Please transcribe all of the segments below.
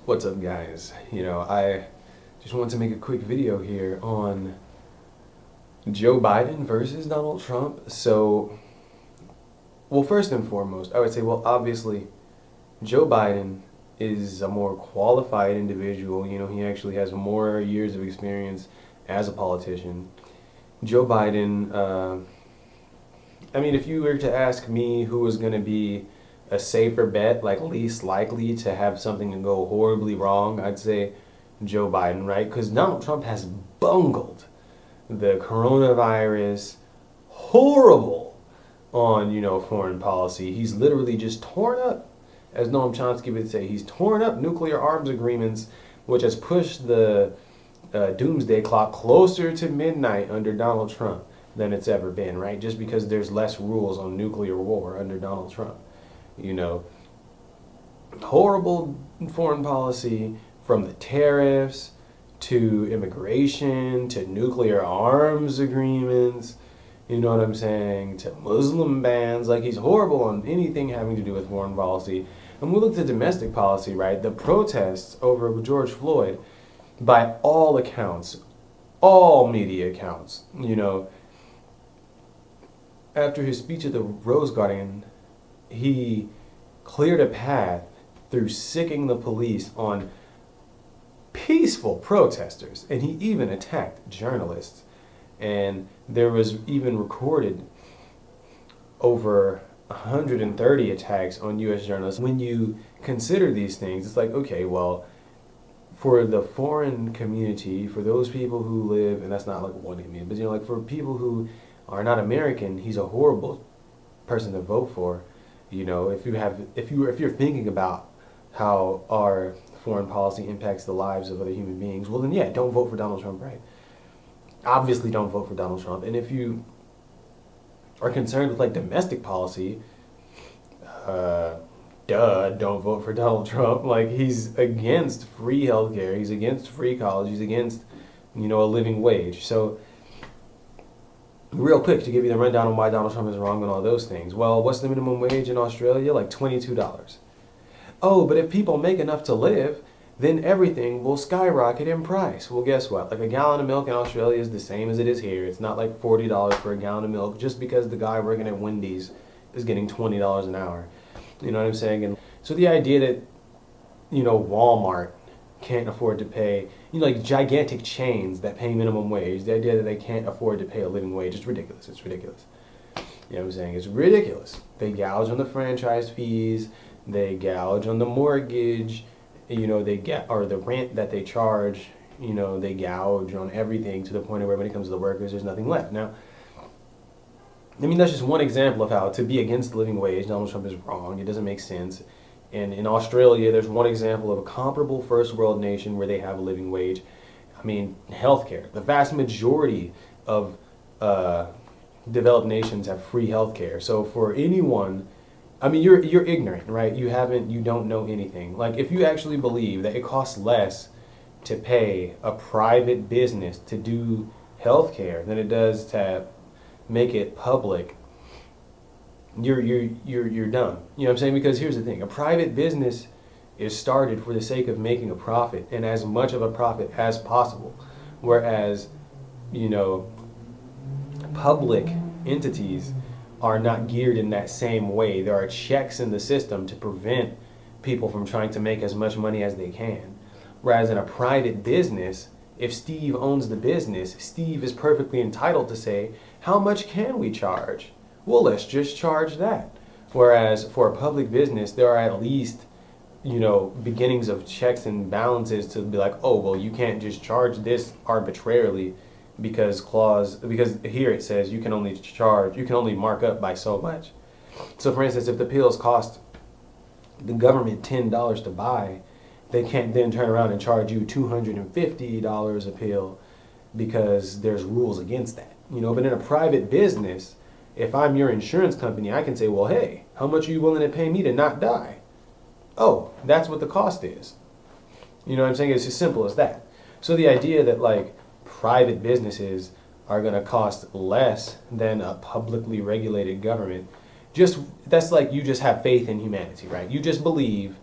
What's up, guys? I just wanted to make a quick video here on Joe Biden versus Donald Trump. Well, first and foremost, I would say, well, obviously, Joe Biden is a more qualified individual. He actually has more years of experience as a politician. Joe Biden, if you were to ask me who was going to be a safer bet, like least likely to have something go horribly wrong, I'd say Joe Biden, right? Because Donald Trump has bungled the coronavirus horrible on, foreign policy. He's literally just torn up, as Noam Chomsky would say, he's torn up nuclear arms agreements, which has pushed the doomsday clock closer to midnight under Donald Trump than it's ever been, right? Just because there's less rules on nuclear war under Donald Trump. Horrible foreign policy, from the tariffs to immigration to nuclear arms agreements, you know what I'm saying, to Muslim bans. Like, he's horrible on anything having to do with foreign policy. And we look to domestic policy, right? The protests over George Floyd, by all accounts, all media accounts, after his speech at the Rose Garden, he cleared a path through sicking the police on peaceful protesters, and he even attacked journalists. And there was even recorded over 130 attacks on U.S. journalists. When you consider these things, it's like, okay, well, for the foreign community, for those people who live, and that's not like one community, but like for people who are not American, he's a horrible person to vote for. If you're thinking about how our foreign policy impacts the lives of other human beings, well then yeah, don't vote for Donald Trump, right? Obviously don't vote for Donald Trump. And if you are concerned with like domestic policy, don't vote for Donald Trump. Like, he's against free healthcare, he's against free college, he's against, a living wage. So real quick, to give you the rundown on why Donald Trump is wrong on all those things. Well, what's the minimum wage in Australia? Like $22. Oh, but if people make enough to live, then everything will skyrocket in price. Well, guess what? Like, a gallon of milk in Australia is the same as it is here. It's not like $40 for a gallon of milk just because the guy working at Wendy's is getting $20 an hour. You know what I'm saying? And so the idea that, Walmart can't afford to pay, like gigantic chains that pay minimum wage, the idea that they can't afford to pay a living wage, it's ridiculous. It's ridiculous. You know what I'm saying? It's ridiculous. They gouge on the franchise fees, they gouge on the mortgage, or the rent that they charge, they gouge on everything to the point where when it comes to the workers, there's nothing left. Now, that's just one example of how to be against the living wage, Donald Trump is wrong. It doesn't make sense. And in Australia, there's one example of a comparable first world nation where they have a living wage. Healthcare. The vast majority of developed nations have free healthcare. So for anyone, you're ignorant, right? You don't know anything. Like, if you actually believe that it costs less to pay a private business to do healthcare than it does to make it public, you're dumb. You know what I'm saying? Because here's the thing: a private business is started for the sake of making a profit, and as much of a profit as possible. Whereas, public entities are not geared in that same way. There are checks in the system to prevent people from trying to make as much money as they can. Whereas in a private business, if Steve owns the business, Steve is perfectly entitled to say, how much can we charge? Well, let's just charge that. Whereas for a public business, there are at least, beginnings of checks and balances to be like, oh, well, you can't just charge this arbitrarily because here it says you can only mark up by so much. So for instance, if the pills cost the government $10 to buy, they can't then turn around and charge you $250 a pill because there's rules against that. But in a private business, if I'm your insurance company, I can say, well, hey, how much are you willing to pay me to not die? Oh, that's what the cost is. You know what I'm saying? It's as simple as that. So the idea that like private businesses are going to cost less than a publicly regulated government, that's like you just have faith in humanity, right? You just believe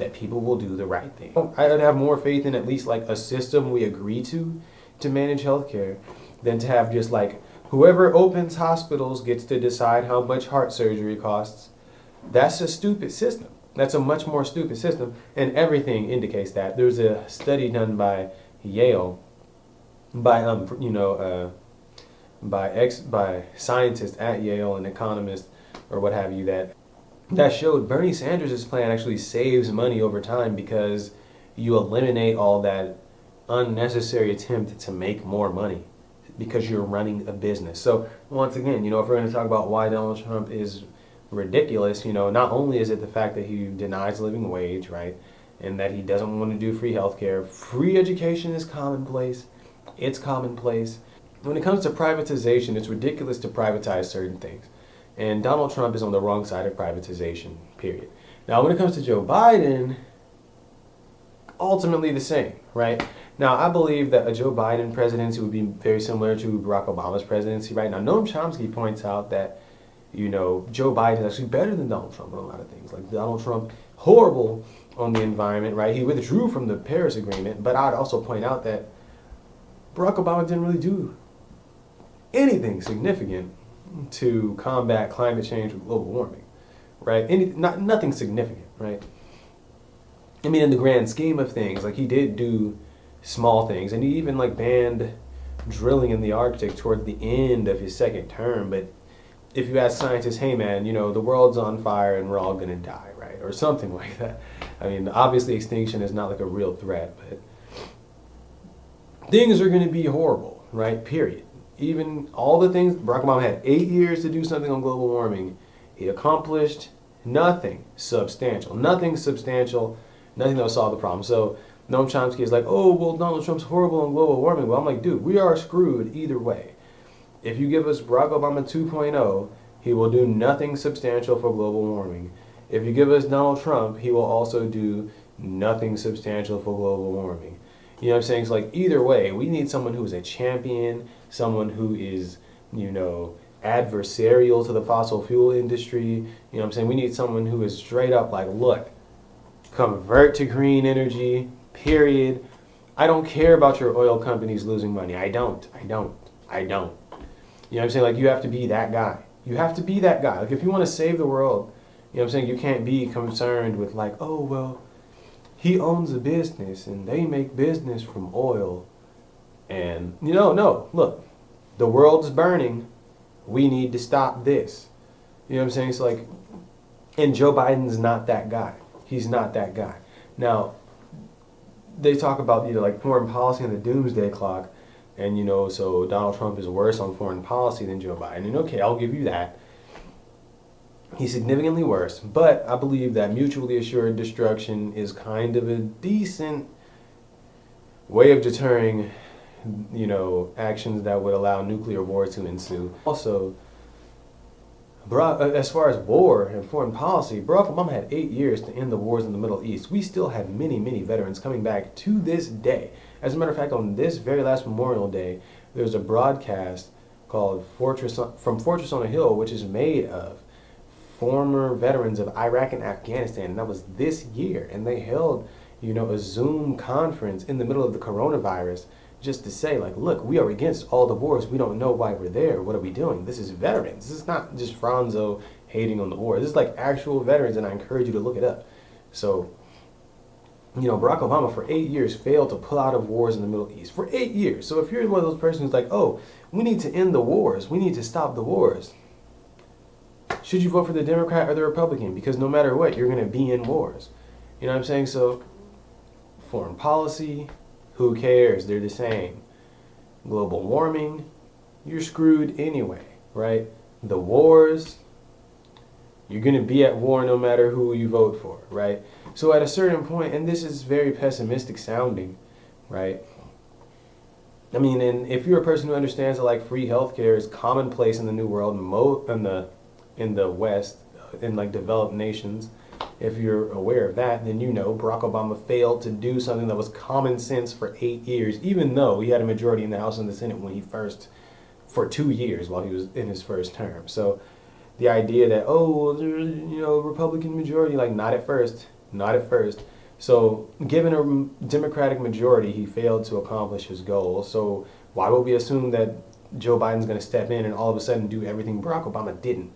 that people will do the right thing. I would have more faith in at least like a system we agree to manage healthcare than to have just like whoever opens hospitals gets to decide how much heart surgery costs. That's a stupid system. That's a much more stupid system, and everything indicates that. There's a study done by Yale, by by scientists at Yale and economists or what have you that showed Bernie Sanders' plan actually saves money over time because you eliminate all that unnecessary attempt to make more money because you're running a business. So once again, if we're going to talk about why Donald Trump is ridiculous, not only is it the fact that he denies living wage, right, and that he doesn't want to do free healthcare. Free education is commonplace. It's commonplace. When it comes to privatization, it's ridiculous to privatize certain things. And Donald Trump is on the wrong side of privatization, period. Now, when it comes to Joe Biden, ultimately the same, right? Now, I believe that a Joe Biden presidency would be very similar to Barack Obama's presidency, right? Now, Noam Chomsky points out that, Joe Biden is actually better than Donald Trump on a lot of things. Like Donald Trump, horrible on the environment, right? He withdrew from the Paris Agreement, but I'd also point out that Barack Obama didn't really do anything significant to combat climate change with global warming, right? Nothing significant, right? I mean, in the grand scheme of things, like he did do small things, and he even like banned drilling in the Arctic towards the end of his second term. But if you ask scientists, hey man, the world's on fire and we're all gonna die, right? Or something like that. I mean, obviously extinction is not like a real threat, but things are gonna be horrible, right? Period. Even all the things, Barack Obama had 8 years to do something on global warming. He accomplished nothing substantial. Nothing substantial. Nothing that will solve the problem. So Noam Chomsky is like, oh, well, Donald Trump's horrible on global warming. Well, I'm like, dude, we are screwed either way. If you give us Barack Obama 2.0, he will do nothing substantial for global warming. If you give us Donald Trump, he will also do nothing substantial for global warming. You know what I'm saying? It's like either way, we need someone who is a champion, someone who is, adversarial to the fossil fuel industry. You know what I'm saying? We need someone who is straight up like, look, convert to green energy, period. I don't care about your oil companies losing money. I don't. You know what I'm saying? Like, you have to be that guy. You have to be that guy. Like, if you want to save the world, you know what I'm saying? You can't be concerned with like, oh, well, he owns a business and they make business from oil. And, no, look, the world's burning. We need to stop this. You know what I'm saying? It's like, and Joe Biden's not that guy. He's not that guy. Now, they talk about, like foreign policy and the doomsday clock. And, so Donald Trump is worse on foreign policy than Joe Biden. And okay, I'll give you that. He's significantly worse, but I believe that mutually assured destruction is kind of a decent way of deterring, actions that would allow nuclear war to ensue. Also, as far as war and foreign policy, Barack Obama had 8 years to end the wars in the Middle East. We still have many, many veterans coming back to this day. As a matter of fact, on this very last Memorial Day, there's a broadcast called Fortress on a Hill, which is made of former veterans of Iraq and Afghanistan, and that was this year. And they held, a Zoom conference in the middle of the coronavirus just to say, like, look, we are against all the wars. We don't know why we're there. What are we doing? This is veterans. This is not just Franzo hating on the war. This is like actual veterans, and I encourage you to look it up. So, Barack Obama for 8 years failed to pull out of wars in the Middle East. For 8 years. So if you're one of those persons who's like, oh, we need to end the wars. We need to stop the wars. Should you vote for the Democrat or the Republican? Because no matter what, you're going to be in wars. You know what I'm saying? So, foreign policy, who cares? They're the same. Global warming, you're screwed anyway, right? The wars, you're going to be at war no matter who you vote for, right? So at a certain point, and this is very pessimistic sounding, right? I mean, and if you're a person who understands that like free healthcare is commonplace in the New World, in the West, in like developed nations, if you're aware of that, then Barack Obama failed to do something that was common sense for 8 years, even though he had a majority in the House and the Senate for 2 years while he was in his first term. So the idea that, oh, well, Republican majority, like not at first. So, given a Democratic majority, he failed to accomplish his goal. So, why would we assume that Joe Biden's going to step in and all of a sudden do everything Barack Obama didn't?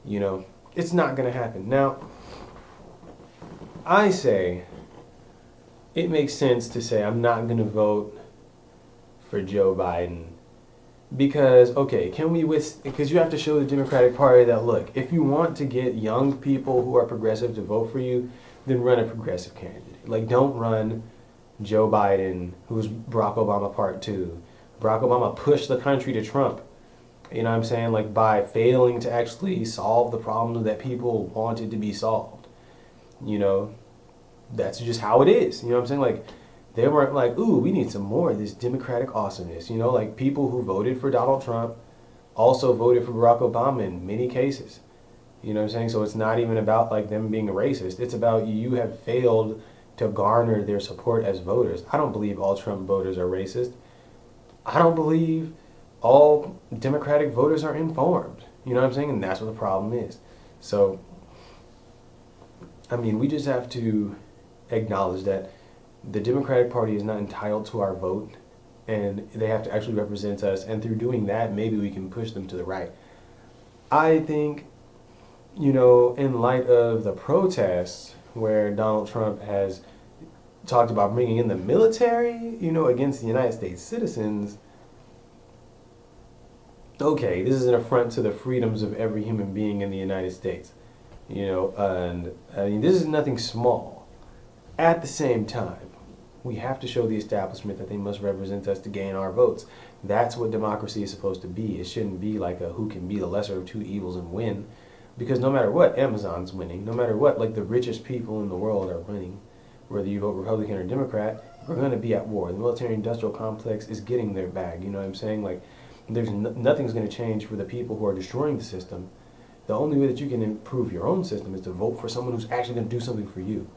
You know, it's not going to happen. Now, I say it makes sense to say I'm not going to vote for Joe Biden because, okay, because you have to show the Democratic Party that, look, if you want to get young people who are progressive to vote for you, then run a progressive candidate. Like, don't run Joe Biden, who's Barack Obama Part 2. Barack Obama pushed the country to Trump, you know what I'm saying? Like, by failing to actually solve the problems that people wanted to be solved. You know, that's just how it is. You know what I'm saying? Like, they weren't like, ooh, we need some more of this Democratic awesomeness. You know, like people who voted for Donald Trump also voted for Barack Obama in many cases. You know what I'm saying? So it's not even about like them being a racist. It's about you have failed to garner their support as voters. I don't believe all Trump voters are racist. I don't believe all Democratic voters are informed. You know what I'm saying? And that's what the problem is. So, I mean, we just have to acknowledge that the Democratic Party is not entitled to our vote, and they have to actually represent us. And through doing that, maybe we can push them to the right. I think, you know, in light of the protests where Donald Trump has talked about bringing in the military, you know, against the United States citizens, okay, this is an affront to the freedoms of every human being in the United States. You know, and I mean, this is nothing small. At the same time, we have to show the establishment that they must represent us to gain our votes. That's what democracy is supposed to be. It shouldn't be like a who can be the lesser of two evils and win. Because no matter what, Amazon's winning. No matter what, like the richest people in the world are winning. Whether you vote Republican or Democrat, we're going to be at war. The military-industrial complex is getting their bag. You know what I'm saying? Like, nothing's going to change for the people who are destroying the system. The only way that you can improve your own system is to vote for someone who's actually going to do something for you.